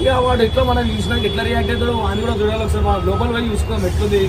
ఇక వాడు ఎట్లా మనం చూసినాక ఎట్లా రియాక్ట్ అవుతాడో అని కూడా చూడాలి ఒకసారి. మనం లోపల పోయి చూసుకోం ఎట్లుంది.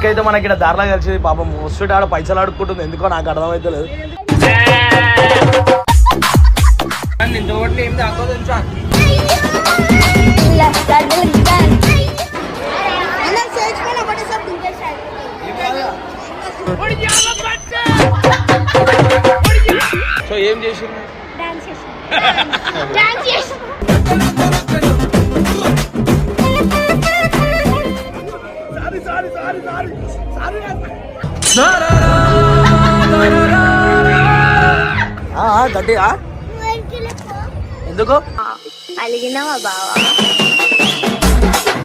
అయితే మనకి ఇక్కడ దారిలో కలిసి పాపం ముస్సుడు ఆడ పైసలు ఆడుకుంటుంది. ఎందుకో నాకు అర్థమైతే లేదు. సో ఏం చేసింది? గట్టిగా ఎందుకు అలిగినావా బావా?